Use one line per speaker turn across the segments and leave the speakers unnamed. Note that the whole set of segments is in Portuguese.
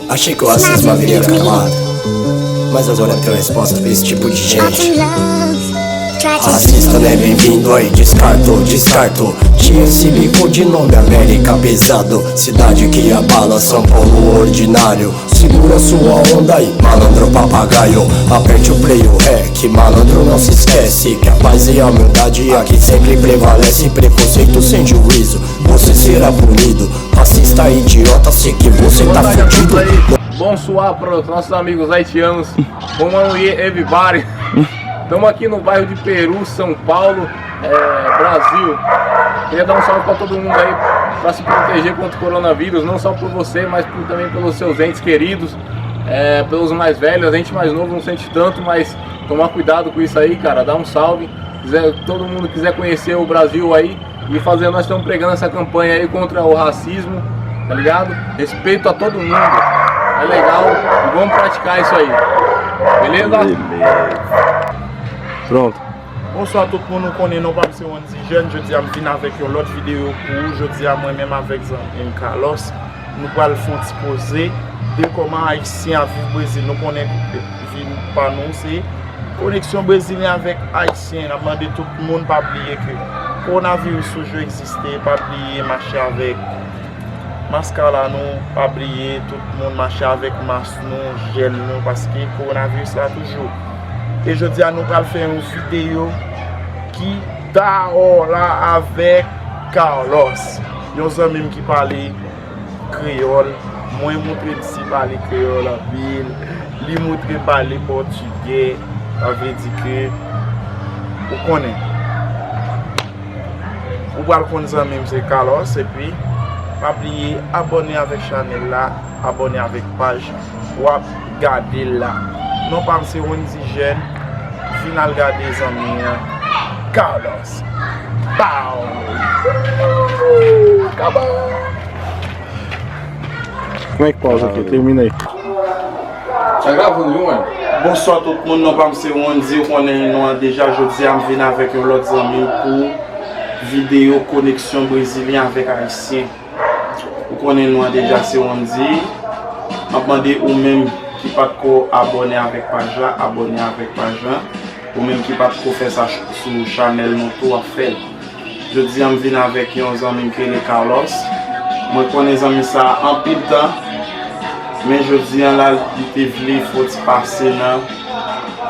Achei que o racismo haveria acabado, mas agora tenho resposta pra esse tipo de gente. Racista não é bem-vindo aí, descarto. Tinha esse bico de nome América pesado, cidade que abala São Paulo ordinário. Segura sua onda aí, malandro papagaio. Aperte o play, o rec, malandro não se esquece que a paz e a humildade aqui sempre prevalece. Preconceito sem juízo, você será punido. Racista idiota, sei que você tá fudido.
Bonsoir para os nossos amigos haitianos. Como everybody. Estamos aqui no bairro de Peru, São Paulo, Brasil. Queria dar um salve para todo mundo aí para se proteger contra o coronavírus, não só por você, mas também pelos seus entes queridos, pelos mais velhos. A gente mais novo não sente tanto, mas tomar cuidado com isso aí, cara. Dá um salve. Todo mundo quiser conhecer o Brasil aí e fazer, nós estamos pregando essa campanha aí contra o racismo, tá ligado? Respeito a todo mundo, é legal e vamos praticar isso aí, beleza? Pronto.
Bonsoir tout le monde, nous connaissons pas si on dit jeune. Je dis à me venir avec une autre vidéo pour je dis à moi-même avec M. Carlos. Nous allons faire exposer de comment Haïtien vivent au Brésil. Nous connaissons pas nous, c'est connexion brésilienne avec Haïtien. On a demandé tout le monde pas oublier que coronavirus toujours existait, pas oublier marcher avec mascara nous, pas oublier tout le monde marcher avec masque nous, gel nous parce que coronavirus là toujours. Et je dis à nous allons faire une vidéo qui là avec Carlos. Nous avons même qui parle créole. Moi je montre ici parler créole en ville. Lui montre parler portugais. Ça veut dire que vous connaissez. Vous allez connaître même c'est Carlos et puis pas oublier abonner avec channel là, abonner avec page ou garder là. Non pas c'est on dit jeune. Final garder les amis Carlos. Pow. Acabou.
Como é que pausa aqui? Termina aí. Tá gravando, mano?
Bonsoir tout le monde, non pas c'est on dit qu'on est déjà jeudi à venir avec un autre ami pour vidéo connexion brésilien avec haïtien. Vous connaissez nous déjà c'est on dit. M'a demandé ou même qui pas trop abonné avec page là, abonné avec page là. Ou même qui pas trop faire ça sur channel mon tout à faire. Je dis à me venir avec un ami qui est Carlos. Moi connais ami ça en pile temps. Mais je dis là il était venu faut passer dans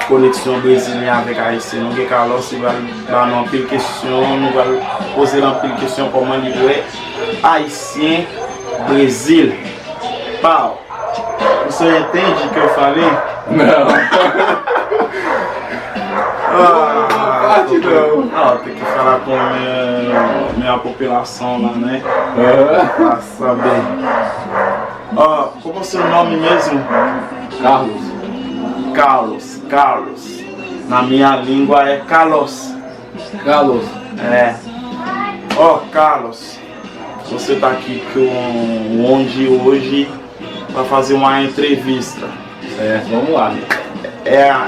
connexion brésilienne avec haïtien. Donc Carlos il va dans une pile question, nous va poser une pile question comment livrer haïtien Brésil. Pau. Você entende o que eu falei?
Não.
Tem que falar com minha população lá, né? Pra saber. Como é o seu nome mesmo? Carlos. Na minha língua é Carlos. Carlos. Você tá aqui hoje para fazer uma entrevista.
Vamos lá.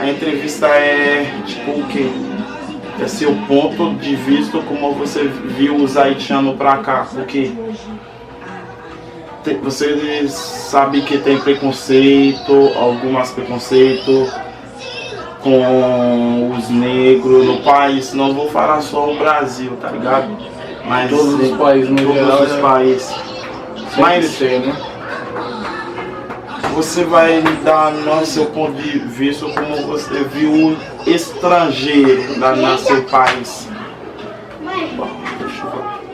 A entrevista é tipo o quê? É seu ponto de vista como você viu os haitianos pra cá, porque você sabe que tem preconceito, algumas preconceito com os negros no país, não vou falar só o Brasil, tá ligado? Mas
todos os países no geral,
todos os países.
Mas tem, né?
Você vai dar no seu ponto de vista como você viu um estrangeiro no seu país.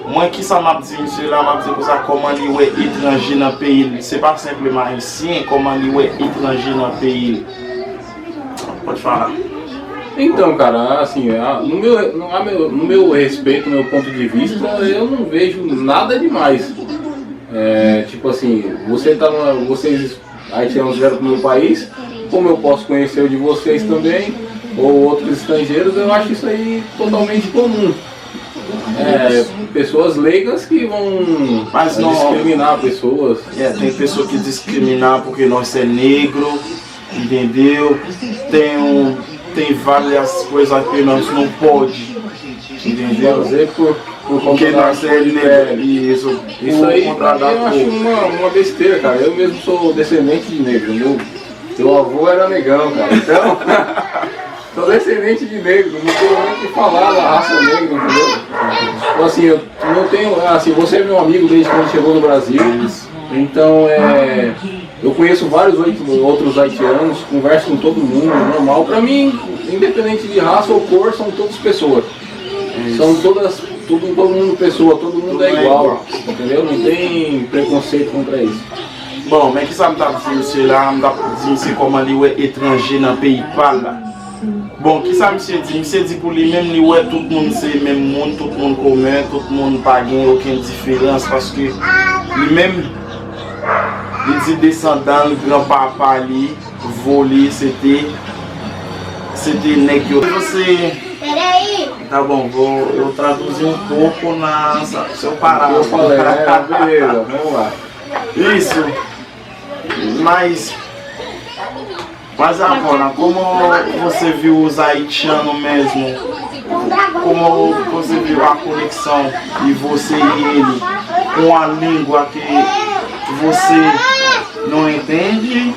Moi qui ça m'a dit, monsieur là m'a dit comment il est étranger dans le pays. C'est pas simplement haïtien, comment il est étranger dans le pays. Pode falar.
Então, cara, assim, no meu respeito, no meu ponto de vista, eu não vejo nada demais. Tipo assim, vocês haitianos vieram para o meu país, como eu posso conhecer o de vocês também, ou outros estrangeiros, eu acho isso aí totalmente comum. Pessoas leigas que vão discriminar pessoas.
Tem pessoas que discriminam porque nós é negro, entendeu? Tem várias coisas que nós não pode, entendeu?
por
Porque
conta da
nós
cor
é
de
negro.
pele.
Isso.
Isso aí pra mim, eu acho
cor.
uma besteira, cara. Eu mesmo sou descendente de negro. Meu avô era negão, cara. Então, sou descendente de negro. Não tenho nem o que falar da raça negra, entendeu? Então, assim, eu não tenho. Assim, você é meu amigo desde quando chegou no Brasil. Então, eu conheço vários outros haitianos, converso com todo mundo, normal. Pra mim, independente de raça ou cor, são todas pessoas. São todas, todo mundo pessoa, todo mundo é igual, entendeu? Não tem preconceito contra isso.
Bon, men ki sa mta di mse la, mta di mse koman li wè etranje nan peyi pal la. Bon, ki sa mse di? Mse di pou li men li wè tout moun se men moun, tout moun komen, tout moun pa gen oken diferans, paske li men li di descendant, li gran papa li, voli, sete nek yo. Tá bom, eu traduzi um pouco na seu parágrafo.
Eu falei, beleza, vamos lá.
Isso. Mas agora, como você viu os haitianos mesmo, como você viu a conexão de você e ele com a língua que você não entende,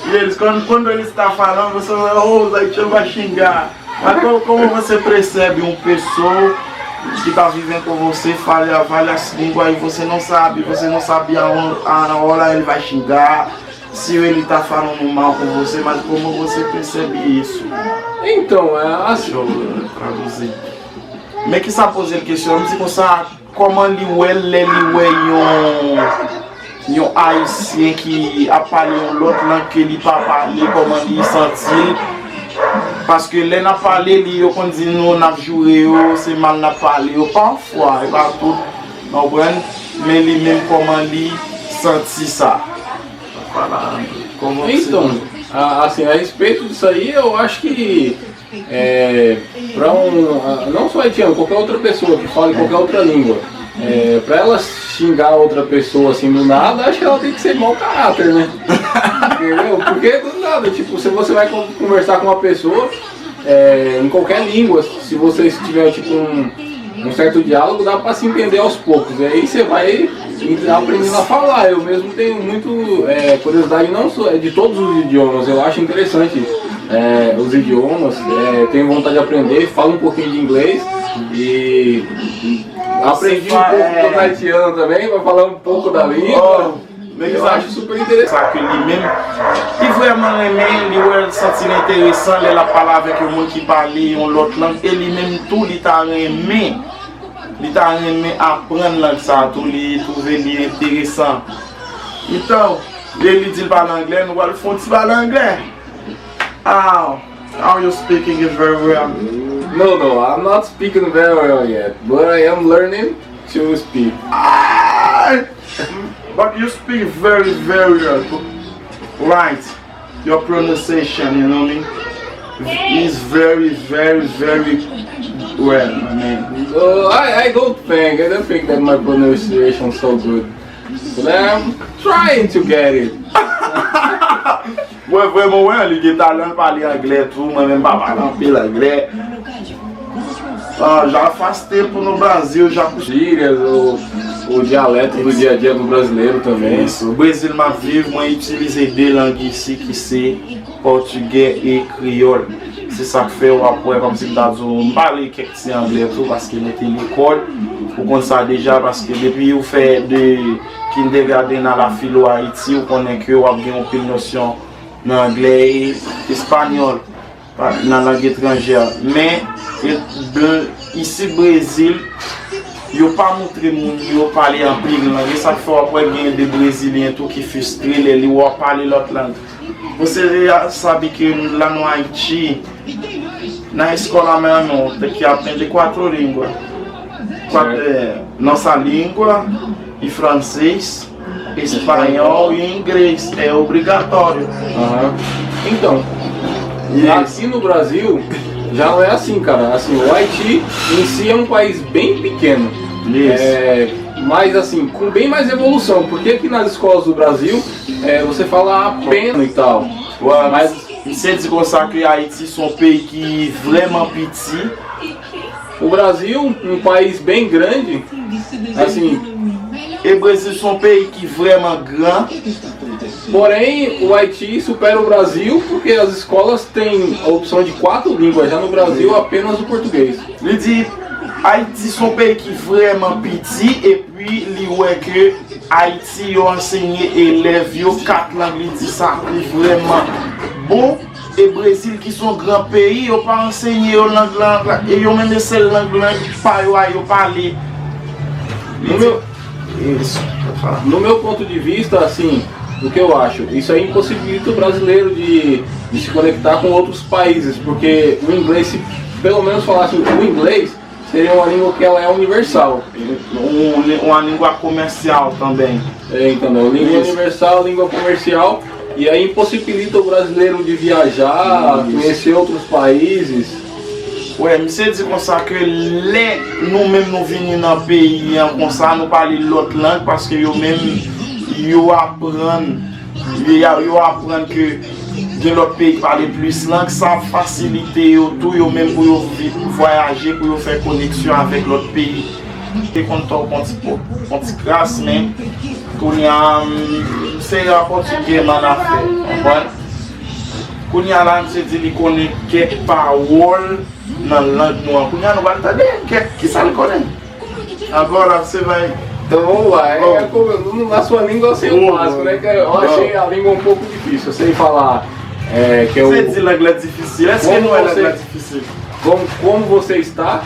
e eles, quando ele está falando, você vai, os haitianos vão xingar. Mas como você percebe uma pessoa que está vivendo com você, fala várias línguas e você não sabe a hora ele vai xingar, se ele está falando mal com você, mas como você percebe isso?
Então, assim.
Deixa eu traduzir. Mais que ça pose une question, c'est comme ça, comment lui yon haïtien qui a parlé l'autre langue que lui pas parlé, comment il sentit? Parce que les n'a parlé, li yo kon di nous n'a joué, c'est mal n'a parlé, parfois, et pas tout, mais lui même comment lui sentit ça.
Então, assim, a respeito disso aí, eu acho que para não só haitiano, qualquer outra pessoa que fale qualquer outra língua, para ela xingar outra pessoa assim do nada, acho que ela tem que ser mau caráter, né? Entendeu? Porque do nada, tipo, se você vai conversar com uma pessoa em qualquer língua, se você tiver tipo um certo diálogo, dá para se entender aos poucos. E aí você vai aprendendo a falar. Eu mesmo tenho muito curiosidade, não só de todos os idiomas, eu acho interessante os idiomas, tenho vontade de aprender, falo um pouquinho de inglês e aprendi um pouco do haitiano também, para falar um pouco da língua. Eu acho super interessante.
E vraiment il senti intéressant la parler avec le monde qui parle une autre langue et lui-même tout il t'a aimé apprendre langue ça, tout il trouver intéressant. Então, ele dit pas l'anglais, nous allons faire un petit anglais. How you speaking it very well?
No, I'm not speaking very well yet, but I am learning to speak.
But you speak very, very well. Right. Your pronunciation, you know what I mean? Is very, very, very well, I mean.
I don't think that my pronunciation is so good. But I'm trying to get it.
Ouais, vraiment, ouais, les talents parler anglais, tout, moi-même, pas parler anglais. Já faz tempo no Brasil, já
gírias, o dialeto do dia a dia do brasileiro também.
Isso, o Brasil m'a vive, moi utiliser deux langues ici qui c'est portugais et créole. C'est ça que fait après comme si on parle quelques c'est anglais tout parce qu'il était l'école. Vous connaissez ça déjà parce que depuis vous fait de kindergarten dans la philo Haïti, vous connaissez que vous avez une notion d'anglais et espagnol dans la langue étrangère. Mais ici au Brésil, ils n'ont pas montré qu'ils ont parlé en pile langue. Ça fait après qu'il y a des Brésiliens tout qui frustrent, ils ont parlé l'autre langue. Vous savez que là en Haïti, na escola mesmo, tem que aprender 4 línguas. Nossa língua, e francês, espanhol e inglês. É obrigatório.
Então, aqui no Brasil já não é assim, cara. Assim, o Haiti em si é um país bem pequeno. Mas assim, com bem mais evolução. Porque aqui nas escolas do Brasil você fala apenas e tal.
Mas c'est dit comme ça que Haïti son pays qui est vraiment petit
O Brasil, um país bem grande, assim,
E Brasil son peyi ki vreman gran.
porém o Haiti supera o Brasil porque as escolas têm a opção de 4 línguas, já no Brasil apenas o português.
Li di, Haiti son peyi ki vreman piti, e pi li wè ke Haiti yo ensegnye elev yo 4 lang, li di sa li vreman bon. E Brésil ki son gran peyi, yo pa ensegnye yo lang, e yo men de sel lang pa yo a yo pale. Isso, pode falar.
No meu ponto de vista, assim, o que eu acho, isso aí impossibilita o brasileiro de se conectar com outros países, porque o inglês, se pelo menos falasse o inglês, seria uma língua que ela é universal.
Uma língua comercial também.
É, entendeu? Língua
Isso.
universal, língua comercial, e aí impossibilita o brasileiro de viajar, conhecer outros países.
Ouais, monsieur dit comme ça que les nous-mêmes nous venons dans le pays comme ça, nous parlons l'autre langue parce que nous-mêmes nous apprenons que de l'autre pays parler plus langue, ça facilite tout nous-mêmes pour voyager, pour faire connexion avec l'autre pays. Et quand on petit grâce, mais c'est un portugais dans l'affaire. Quand on a dit qu'il connaît quelques paroles dans la langue noire, quand on va entender qui ça le connaît. Agora você vai.
Então vamos lá, na sua língua eu sei o básico, né? Que eu achei a língua um pouco difícil, eu sei falar que eu...
Você diz língua difícil, essa que não é língua difícil.
Como você está,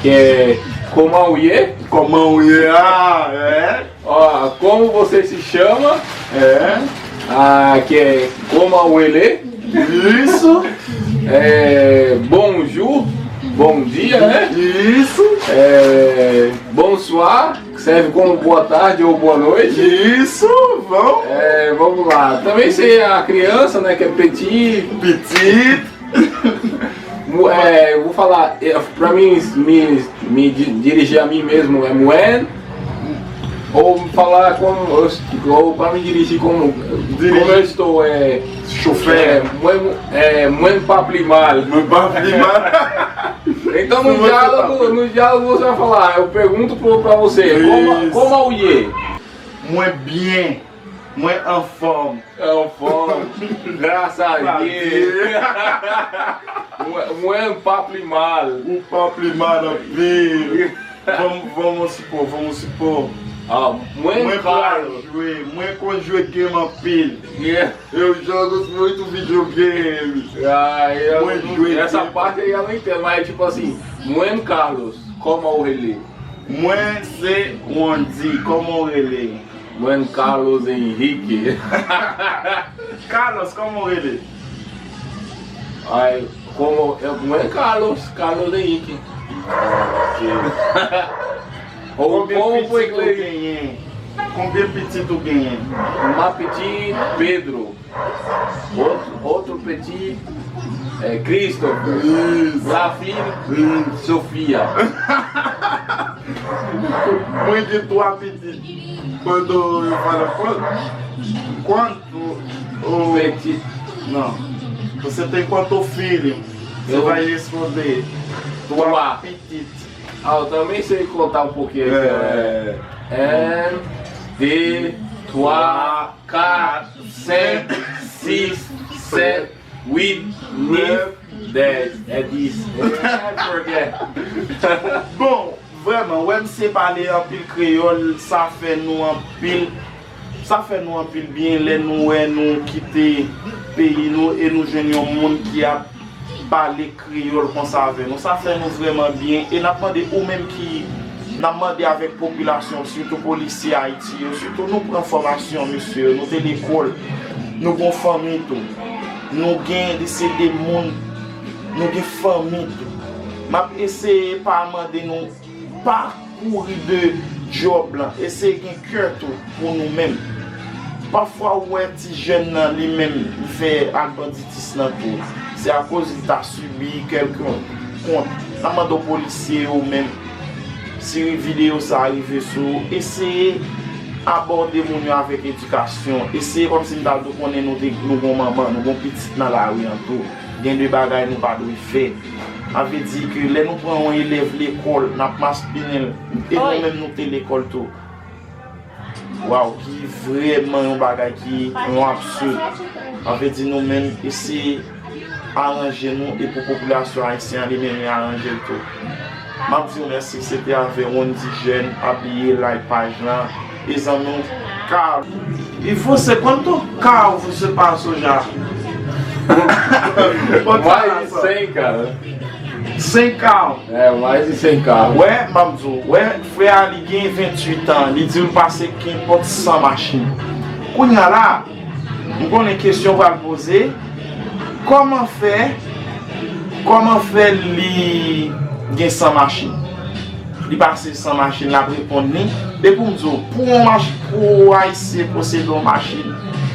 que é Comauie.
Comauie, é.
Ó, como você se chama, que é Comauele.
Isso.
Bonjour, bom dia, né?
Isso.
Bonsoir, que serve como boa tarde ou boa noite.
Isso, vamos.
Vamos lá. Também sei a criança, né? Que é petit.
Petit.
Vou falar, pra mim me dirigir a mim mesmo é muen. Ou falar ou para me dirigir como eu estou,
chofer,
muen paplimal. Então no diálogo você vai falar, eu pergunto pra você, como auie?
Moins bien, moins en forme.
En forme, graças a Deus. Muen paplimal.
O paplimal filho. Vamos supor.
Moins Carlos.
Moins conjugué game a pile.
Yeah.
Eu jogo muito videogame.
Essa parte aí eu não entendo, mas é tipo assim, Muen Carlos, como o relé?
Muen c'est on dit, como o relé?
Muen Carlos Henrique.
Carlos, como o relé?
Muen Carlos Henrique. Ou como foi inglês?
Combien petit tu ganha?
Uma petit Pedro. Outro petit Christopher. La filha Sofia.
Muito tua petit. Quando eu falo quanto o
petit.
Não. Você tem quanto filho? Você vai responder. Tua petit.
Eu também sei contar um pouquinho. 1, 2, 3, 4, 5, 6, 7, 8, 9, 10. É 10. Porque.
Bon, vraiment, ouais, c'est parler en pile créole, ça fait nous en pile bien, les nous quitter pays nous et nous jeunes un monde qui a parlé créole comme ça avec nous. Ça fait nous vraiment bien et n'a demandé ou même qui n'a demandé avec population, surtout policiers Haïti, surtout nous prenons formation, monsieur, nous avons l'école, nous avons famille tout, nous avons des monde, nous avons famille tout. M'a essayé pas demander nous pas courir de job là, essayer un cœur tout pour nous-mêmes. Parfois ouais petit jeune lui-même il fait un banditisme là tout. C'est à cause qu'il a subi quelqu'un contre. La demande aux policiers ou même si une vidéo ça arrive sur essayer aborder mon avec éducation, essayer comme si nous connaissons nos maman, nos petites dans la rue en tout. gen de bagay nou pa dwe fè. Ave di ke lè nou pran yon élève l'école, nap mas pinel, et nou mèm nou te l'école tou. Waouh, ki vreman yon bagay ki yon absurde. Ave di nou mèm esi arranger nous et pour la population haïtienne les mêmes arranger tout. Je vous remercie, c'était environ 10 jeunes habillés la page là. Ils en ont car il faut se quanto carro você passou já?
Mais de 100, cara.
100 carros.
É, mais de 100 carros.
Ouais, Mamzou, ouais, frère Ali gagne 28 ans, il dit qu'il passe qu'importe 100 machines. Quand il y a là, on a une question à poser. Comment faire les gagne 100 machines? Il passe 100 machines là pour répondre. Et pour nous dire, pour Haïti posséder une machine,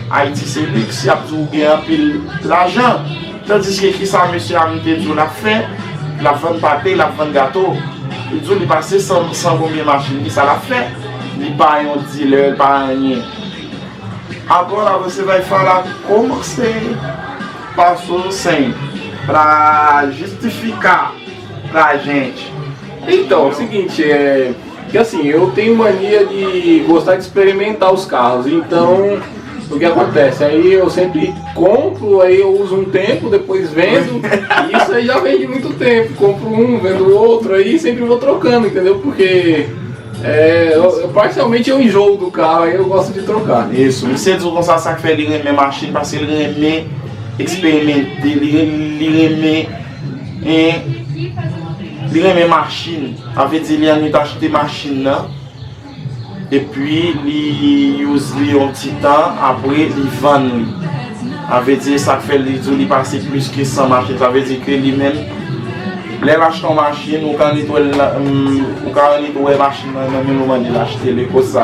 Haïti c'est luxe, il y a toujours un peu l'argent. Tandis que qui ça, monsieur a dit, l'a fait, la vente pâté, la vente gâteau. Il dit, il passe 100 combien de machines, ça l'a fait. Il pas un dealer, il pas rien. Agora você vai falar como você passou sem para justificar pra gente.
Então, é o seguinte, que assim, eu tenho mania de gostar de experimentar os carros, então o que acontece? Aí eu sempre compro, aí eu uso um tempo, depois vendo, e isso aí já vende muito tempo, compro um, vendo outro, aí sempre vou trocando, entendeu? Porque parcialmente eu enjoo do carro, aí eu gosto de trocar.
Isso, você diz que ça fait ele remet machine parce qu'il remet expérimenter, il remet machine. En fait, il a acheté machine là, et puis il use un petit temps, après il vend. En fait, ça fait il passe plus que 100 machines, ça veut dire que lui-même les achète une machine, ou quand il machine, il achète les causes.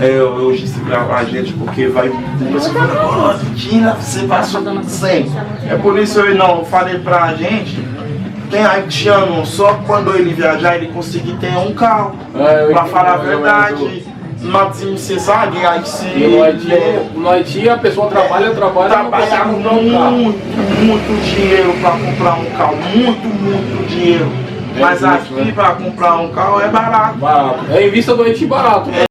Eu justificar a gente porque vai. Você fala, você passou dando 100. É por isso eu não falei pra gente. Tem haitiano, só quando ele viajar ele conseguir ter um carro. Pra falar a verdade. Mas você sabe,
no Haiti a pessoa trabalha
muito dinheiro para comprar um carro, muito dinheiro. Mas aqui para comprar um carro é barato.
É em vista do Haiti barato.